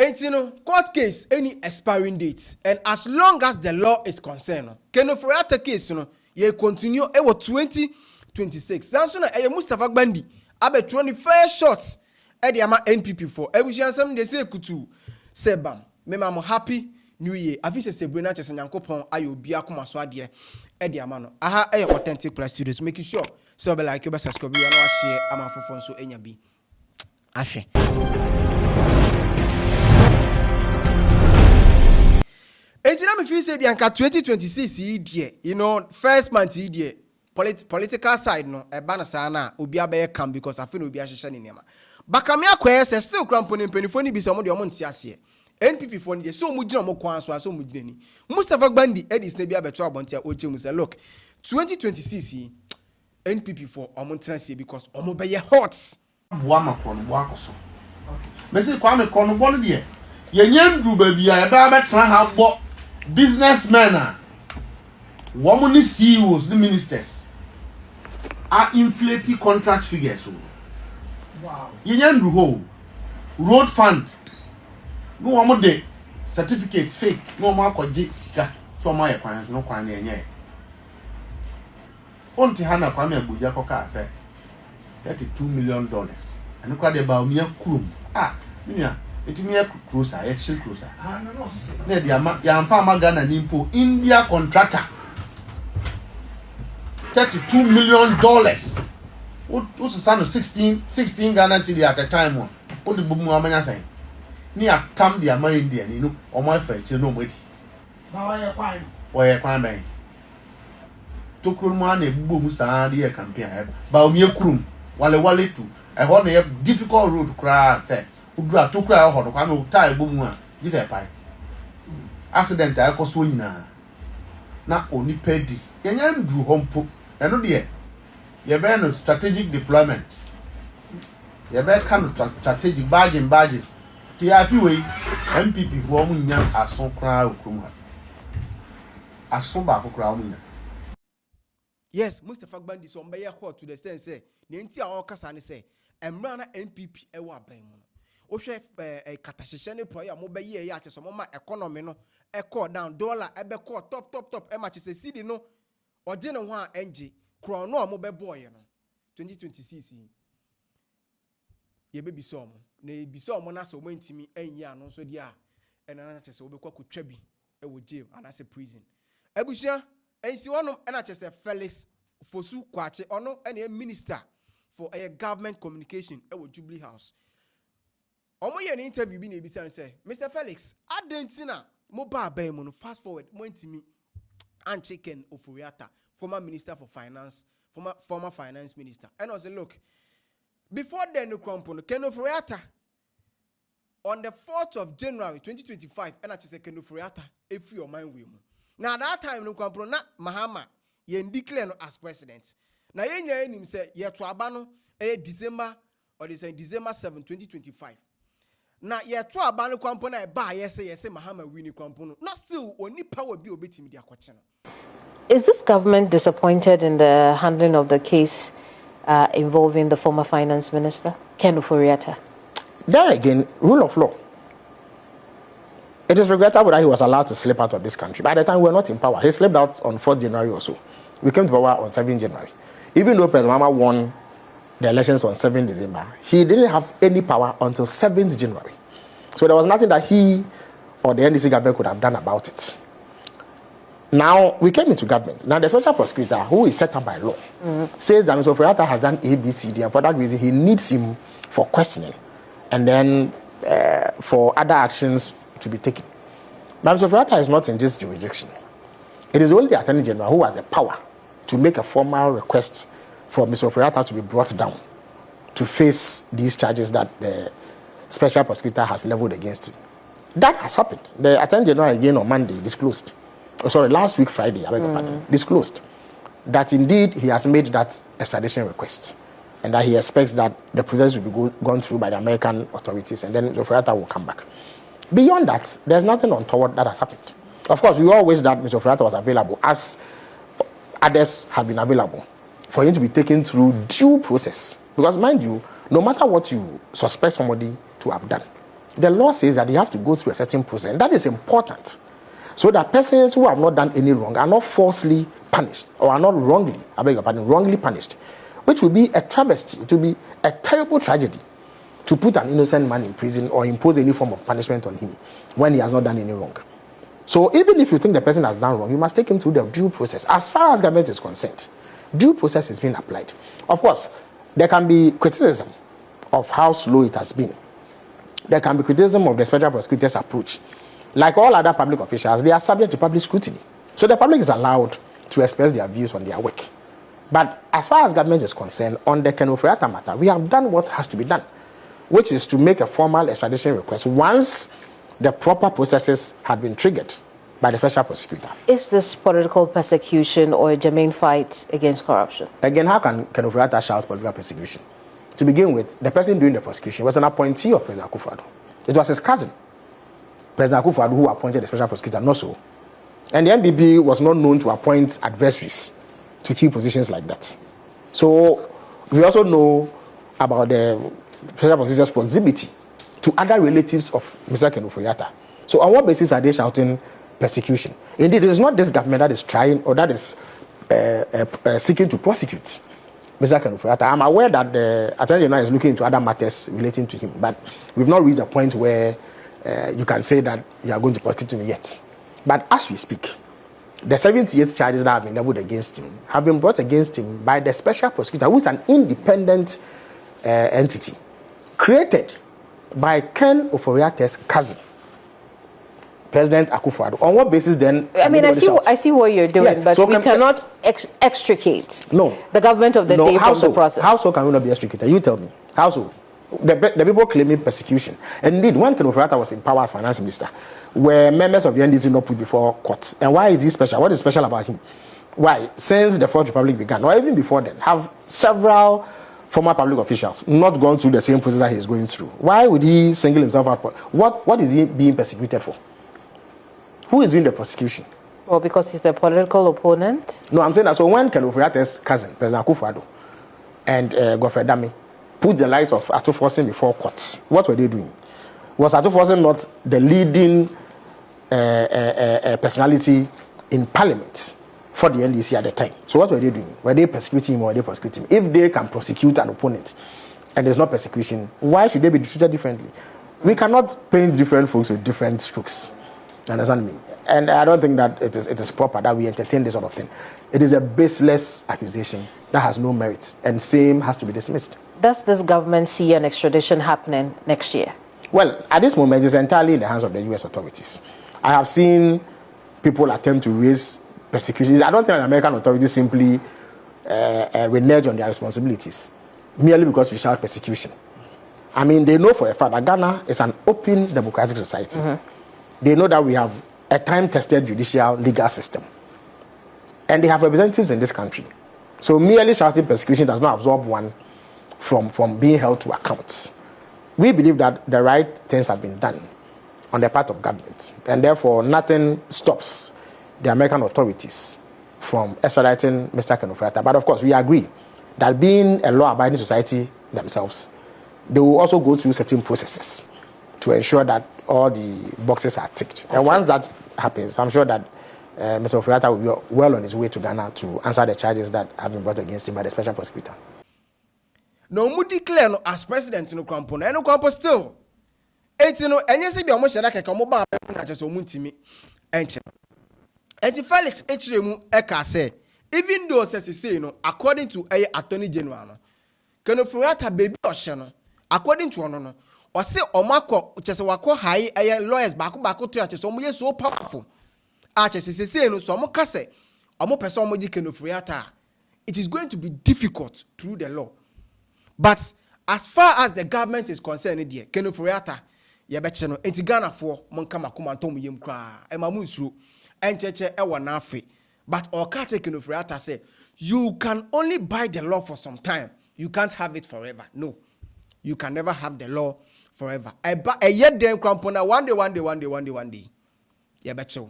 And court case, any expiring dates, and as long as the law is concerned, Ofori Atta case, you continue, it was 2026. That's why Mustapha Gbandi, about 25 shots at the NPP for. Every chance they say kutu, sebam. I'm happy New Year. I wish I say Brina Chess and Yankopon, I will be a comaswadia, Eddie Amano. I have a authentic plus studios, making sure so be like you best subscribe, you know, share, I'm for phone so any be. Ashe. And you know, say Bianca 2026 year, you know, first month year, political side no, a banner sana, Ubia Bay come because I feel Ubia Shani Nema. But come here, quest, still cramping in penny be some of the Montias. NPP for the so mujina mo kwanso so mujini. Mustapha Gbandi Eddie Snebia Betra Bontia Oche say look 2026 NPP for omontransie because omobeye hot. Boama kono boakoso. Mesi kwame kono bono de. Ye nyandru ba bia e ba betra ha bo businessmen a woman CEOs the ministers are inflating contract figures. Wow. Ye nyandru ho road fund no one de certificate fake no more kwaje sika so my kwan no kwan na enye onti hana kwame abuja koka say $32 million and kwa de ba omia kurum minia etimi ya cruiser ya shil cruiser no na dia ya amfa ma Ghana nimpo India contractor $32 million what is 16 Ghana cedi at the time one only bumu amanya say ni atam dia man India ni no omo afa chi no modi ba wa ye kwan ben to kurum na ebubo mu saa de campaign ba omi kurum wale tu e ho na difficult road kra say udura to kra ho do kwa no tie bomu a gise pai accident a ko so nyina na oni pedi yenya nduru hompo eno de ye be no strategic deployment ye be kan strategic badges Tiafiwe NPP for munya aso kra okuma aso ba kokra munya. Yes, Mustapha Gbandi so mbeye hot to the extent say ne nti a okasa ne say emra na NPP e wa ban mu no wo hwe katahyehyɛ ne pro ya mo be ye ya kyeso mo ma economy no e call down dollar e be call top e ma kyese cedi no oje ne ho a enje kro no mo be boy no 2026 ye be bi so mo na ebisa omo na so mo ntimi anyi ano so dia ena na kyese obekwa kotwa bi e wo jail anase prison abusua ensi wonom ena kyese Felix Ofosu Kwakye ono ena minister for a government communication e wo Jubilee House omo ye ne interview bi na ebisa say Mr. Felix adentina mo ba ban mu no fast forward mo ntimi and chicken Ofori Atta former minister for finance former finance minister and I say look before then, Ofori Atta on the 4th of January 2025, and I just say Ofori Atta if your mind will. Now that time no kwampo na Mahama ye declare no as president. Now ye nya him say ye to abano December or they say December 7 2025. Now ye to abano kwampo na ba ye say Mahama win kwampo no. Not still oni power bi obetimi dia kwache no. Is this government disappointed in the handling of the case involving the former finance minister, Ofori Atta? There again, rule of law. It is regrettable that he was allowed to slip out of this country. By the time we were not in power, he slipped out on 4th January or so. We came to power on 7th January. Even though President Mama won the elections on 7th December, he didn't have any power until 7th January. So there was nothing that he or the NDC government could have done about it. Now, we came into government. Now, the special prosecutor, who is set up by law, says that Mr. Ofori Atta has done A, B, C, D, and for that reason, he needs him for questioning and then for other actions to be taken. But Mr. Ofori Atta is not in this jurisdiction. It is only the Attorney General who has the power to make a formal request for Mr. Ofori Atta to be brought down to face these charges that the special prosecutor has leveled against him. That has happened. The Attorney General again on Monday disclosed. Last week Friday, I beg your pardon, disclosed that indeed he has made that extradition request and that he expects that the process will be gone through by the American authorities and then Ofori Atta will come back. Beyond that, there's nothing untoward that has happened. Of course, we all wish that Mr. Ofori Atta was available, as others have been available, for him to be taken through due process. Because mind you, no matter what you suspect somebody to have done, The law says that you have to go through a certain process, and that is important, so that persons who have not done any wrong are not falsely punished or are not wrongly, I beg your pardon, wrongly punished, which will be a travesty, to be a terrible tragedy to put an innocent man in prison or impose any form of punishment on him when he has not done any wrong. So even if you think the person has done wrong, you must take him through the due process. As far as government is concerned, due process is being applied. Of course, there can be criticism of how slow it has been. There can be criticism of the special prosecutor's approach. Like all other public officials, they are subject to public scrutiny. So the public is allowed to express their views on their work. But as far as government is concerned, on the Ofori Atta matter, we have done what has to be done, which is to make a formal extradition request once the proper processes had been triggered by the special prosecutor. Is this political persecution or a genuine fight against corruption? Again, how can Ofori Atta shout political persecution? To begin with, the person doing the prosecution was an appointee of President Akufo-Addo. It was his cousin, President Akufo-Addo, who appointed the special prosecutor, not so. And the NPP was not known to appoint adversaries to key positions like that. So we also know about the special prosecutor's proximity to other relatives of Mr. Ofori Atta. So on what basis are they shouting persecution? Indeed, it is not this government that is trying or that is seeking to prosecute Mr. Ofori Atta. I'm aware that the Attorney General is looking into other matters relating to him, but we've not reached a point where you can say that you are going to prosecute him yet. But as we speak, the 78 charges that have been leveled against him have been brought against him by the special prosecutor, who is an independent entity created by Ken Ofori Atta's cousin, President Akufo-Addo. On what basis then? I mean, I see what you're doing, yes, but so we cannot extricate the government of the day from the process. How so can we not be extricated? You tell me. How so? The people claiming persecution. And indeed, when Ken Ofori Atta was in power as finance minister, were members of the NDC not put before court? And why is he special? What is special about him? Why? Since the Fourth Republic began, or even before then, have several former public officials not gone through the same process that he is going through? Why would he single himself out? What is he being persecuted for? Who is doing the prosecution? Well, because he's a political opponent. No, I'm saying that. So when Ken Ofori Atta's cousin, President Akufo-Addo, and Godfrey Dami put the lives of Ato Forson before courts, what were they doing? Was Ato Forson not the leading personality in Parliament for the NDC at the time? So what were they doing? Were they persecuting him or were they prosecuting him? If they can prosecute an opponent and there's no persecution, why should they be treated differently? We cannot paint different folks with different strokes. You understand me? And I don't think that it is proper that we entertain this sort of thing. It is a baseless accusation that has no merit, and same has to be dismissed. Does this government see an extradition happening next year? Well, at this moment, it's entirely in the hands of the U.S. authorities. I have seen people attempt to raise persecution. I don't think the American authorities simply renege on their responsibilities merely because we shout persecution. I mean, they know for a fact that Ghana is an open democratic society. Mm-hmm. They know that we have a time-tested judicial legal system. And they have representatives in this country. So merely shouting persecution does not absolve one from being held to account. We believe that the right things have been done on the part of government. And therefore, nothing stops the American authorities from extraditing Mr. Ofori Atta. But of course, we agree that being a law-abiding society themselves, they will also go through certain processes to ensure that all the boxes are ticked. And once that happens, I'm sure that Mr. Ofori Atta will be well on his way to Ghana to answer the charges that have been brought against him by the special prosecutor. No, mu declare no as president no kwampo na no kwampo still. Enti no enye se bia mo hyeda keke mo ba na cheso mu ntimi enche. Enti Felix Echiremu eka say even though say no according to Attorney General no Ken Ofori Atta baby ohye no according to ono no o say omakọ chese wakọ high lawyers baako three chese omo ye so powerful. A chese say no so omo ka say omo person omo di Ken Ofori Atta. It is going to be difficult through the law. But as far as the government is concerned, dear Ken Ofori Atta, ye beche no enti Ghana for monka makoma ntom yem kra e mamu nsuro encheche e wona afi. But okache Ken Ofori Atta say you can only buy the law for some time. You can't have it forever. No. You can never have the law forever. E yet dem krampona one day. Ye beche.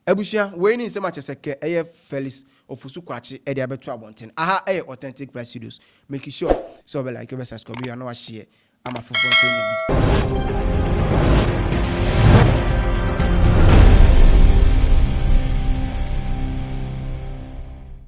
Ebushia we ni nsema cheseke eye Felix Ofosu Kwakye e dia beto abonten. Aha authentic press studios. Make sure so be like you subscribe you know share. I'm a football trainer.